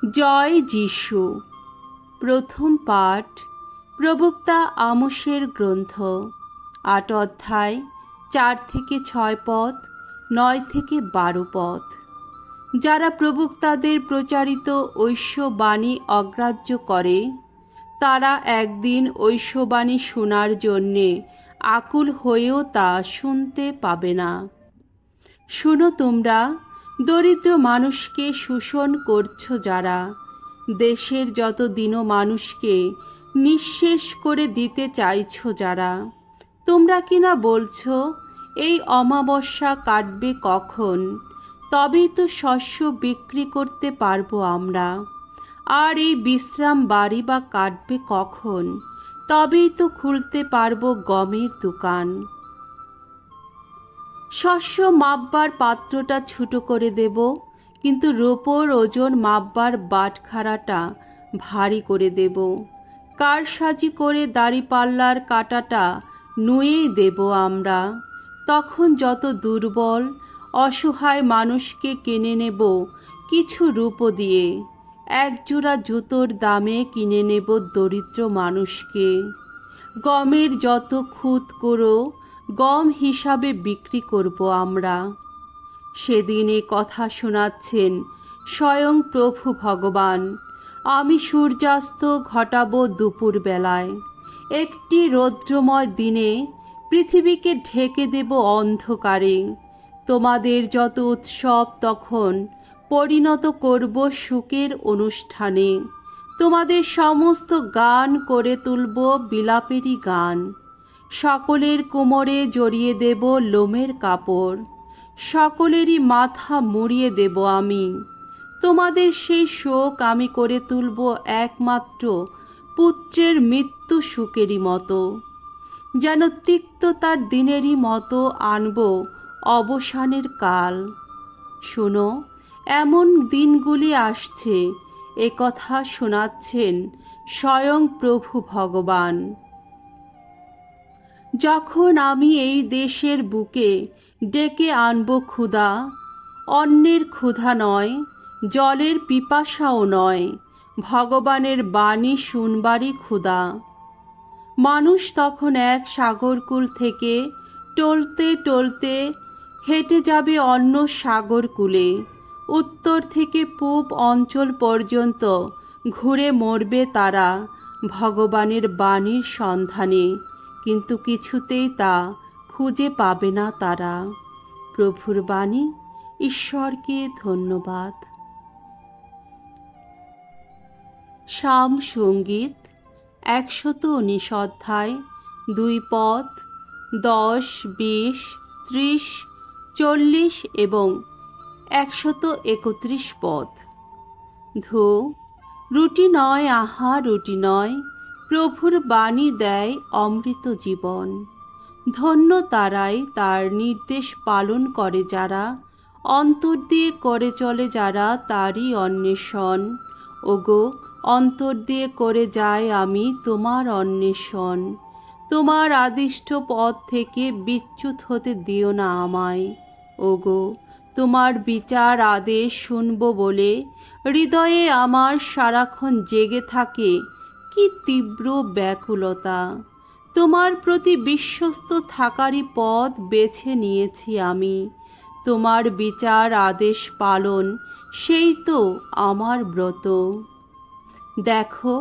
জয় যিশু। প্রথম পাঠ প্রবক্তা আমোসের গ্রন্থ, ৮ অধ্যায়, ৪ থেকে ৬ পদ, ৯ থেকে ১২ পদ। যারা প্রবক্তাদের প্রচারিত ঐশ্ববাণী অগ্রাহ্য করে, তারা একদিন ঐশ্ববাণী শোনার জন্যে আকুল হয়েও তা শুনতে পাবে না। শুনো, তোমরা দরিদ্র মানুষকে শোষণ করছো, যারা দেশের যত দীন মানুষকে নিঃশেষ করে দিতে চাইছো, যারা তোমরা কিনা বলছো, এই অমাবস্যা কাটবে কখন, তবেই তো শস্য বিক্রি করতে পারবো আমরা। আর এই বিশ্রাম বাড়ি বা কাটবে কখন, তবেই তো খুলতে পারবো গমের দোকান। শস্য মাপবার পাত্রটা ছোটো করে দেব, কিন্তু রোপর ওজন মাপবার বাটখারাটা ভারী করে দেব। কারসাজি করে দাড়িপাল্লার কাঁটাটা নুয়েই দেব আমরা। তখন যত দুর্বল অসহায় মানুষকে কিনে নেব কিছু রূপো দিয়ে, একজোড়া জুতোর দামে কিনে নেব দরিদ্র মানুষকে। গমের যত খুদ করো গম হিসাবে বিক্রি করব আমরা। সেদিনে কথা শোনাচ্ছেন স্বয়ং প্রভু ভগবান। আমি সূর্যাস্ত ঘটাবো দুপুর বেলায়। একটি রৌদ্রময় দিনে পৃথিবীকে ঢেকে দেব অন্ধকারে। তোমাদের যত উৎসব তখন পরিণত করব শোকের অনুষ্ঠানে। তোমাদের সমস্ত গান করে তুলব বিলাপেরই গান। সকলের কোমরে জড়িয়ে দেব লোমের কাপড়, সকলেরই মাথা মুড়িয়ে দেব আমি। তোমাদের সেই শোক আমি করে তুলব একমাত্র পুত্রের মৃত্যু শোকেরই মতো, যেন তিক্ততার দিনেরই মতো আনব অবসানের কাল। শোনো, এমন দিনগুলি আসছে, এ কথা শোনাচ্ছেন স্বয়ং প্রভু ভগবান। যখন আমি এই দেশের বুকে ডেকে আনব ক্ষুধা, অন্নের ক্ষুধা নয়, জলের পিপাসাও নয়, ভগবানের বাণী শুনবারই ক্ষুধা। মানুষ তখন এক সাগরকূল থেকে টলতে টলতে হেঁটে যাবে অন্য সাগরকূলে। উত্তর থেকে পূব অঞ্চল পর্যন্ত ঘুরে মরবে তারা ভগবানের বাণীর সন্ধানে, কিন্তু কিছুতেই তা খুঁজে পাবে না তারা। প্রভুর বাণী। ঈশ্বরকে ধন্যবাদ। সাম সঙ্গীত ১১৯ অধ্যায়, ২ পদ, ১০, ২০, ৩০, ৪০ এবং ১৩১ পদ। ধো, রুটি নয়, আহা রুটি নয়, প্রভুর বাণী দেয় অমৃত জীবন। ধন্য তারাই তার নির্দেশ পালন করে যারা, অন্তর দিয়ে করে চলে যারা তারই অন্বেষণ। ওগো, অন্তর দিয়ে করে যাই আমি তোমার অন্বেষণ। তোমার আদিষ্ট পথ থেকে বিচ্যুত হতে দিও না আমায়। ওগো, তোমার বিচার আদেশ শুনব বলে হৃদয়ে আমার সারাক্ষণ জেগে থাকে কি তীব্র ব্যাকুলতা। তোমার প্রতি বিশ্বস্ত থাকারই পথ বেছে নিয়েছি আমি। তোমার বিচার আদেশ পালন, সেই তো আমার ব্রত। দেখো,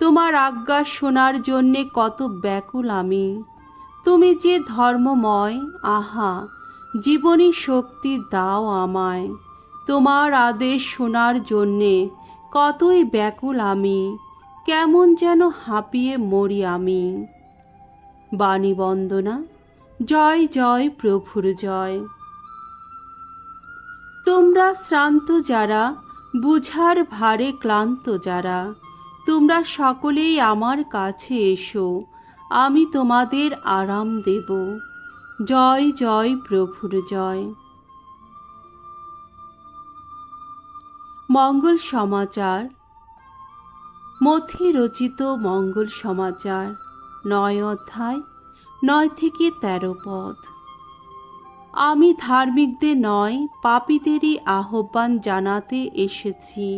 তোমার আজ্ঞা শোনার জন্যে কত ব্যাকুল আমি। তুমি যে ধর্মময়, আহা জীবনী শক্তি দাও আমায়। তোমার আদেশ শোনার জন্যে কতই ব্যাকুল আমি, কেমন যেন হাঁপিয়ে মরি আমি। বাণী বন্দনা। জয় জয় প্রভুর জয়। তোমরা শ্রান্ত যারা, বুঝার ভারে ক্লান্ত যারা, তোমরা সকলেই আমার কাছে এসো, আমি তোমাদের আরাম দেব। জয় জয় প্রভুর জয়। মঙ্গল সমাচার। মথি রচিত মঙ্গল সমাচার, ৯ অধ্যায়, ৯ থেকে ১৩ পদ। আমি ধার্মিকদের নয়, পাপীদেরই আহ্বান জানাতে এসেছি।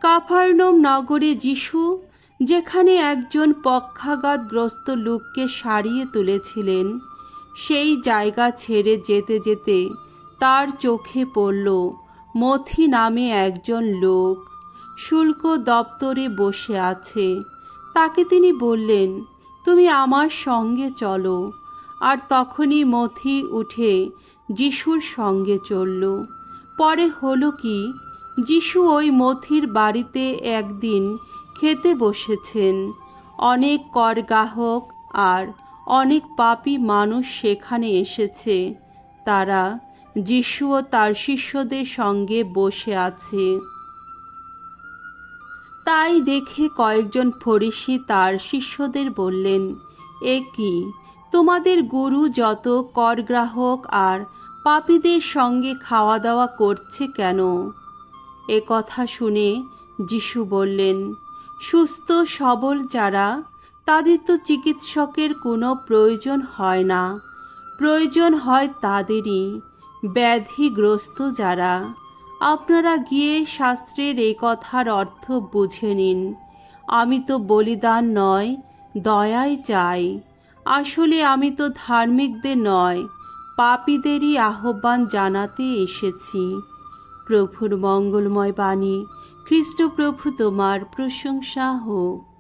কাফারনউম নগরে যিশু যেখানে একজন পক্ষাঘাতগ্রস্ত লোককে সারিয়ে তুলেছিলেন, সেই জায়গা ছেড়ে যেতে যেতে তার চোখে পড়ল মথি নামে একজন লোক শুল্ক দপ্তরে বসে আছে। তাকে তিনি বললেন, তুমি আমার সঙ্গে চলো। আর তখনই মথি উঠে যিশুর সঙ্গে চলল। পরে হলো কি, যিশু ওই মথির বাড়িতে একদিন খেতে বসেছেন। অনেক করগ্রাহক আর অনেক পাপী মানুষ সেখানে এসেছে। তারা যিশু ও তার শিষ্যদের সঙ্গে বসে আছে। তাই দেখে কয়েকজন ফরিসি তার শিষ্যদের বললেন, এ কি, তোমাদের গুরু যত করগ্রাহক আর পাপীদের সঙ্গে খাওয়া দাওয়া করছে কেন? এ কথা শুনে যিশু বললেন, সুস্থ সবল যারা, তাদের তো চিকিৎসকের কোনো প্রয়োজন হয় না, প্রয়োজন হয় তাদেরই, ব্যাধিগ্রস্ত যারা। আপনারা গিয়ে শাস্ত্রের এই কথার অর্থ বুঝে নিন। আমি তো বলিদান নয়, দয়াই চাই। আসলে আমি তো ধার্মিকদের নয়, পাপীদেরই আহ্বান জানাতে এসেছি। প্রভুর মঙ্গলময় বাণী। খ্রিস্ট প্রভু তোমার প্রশংসা হোক।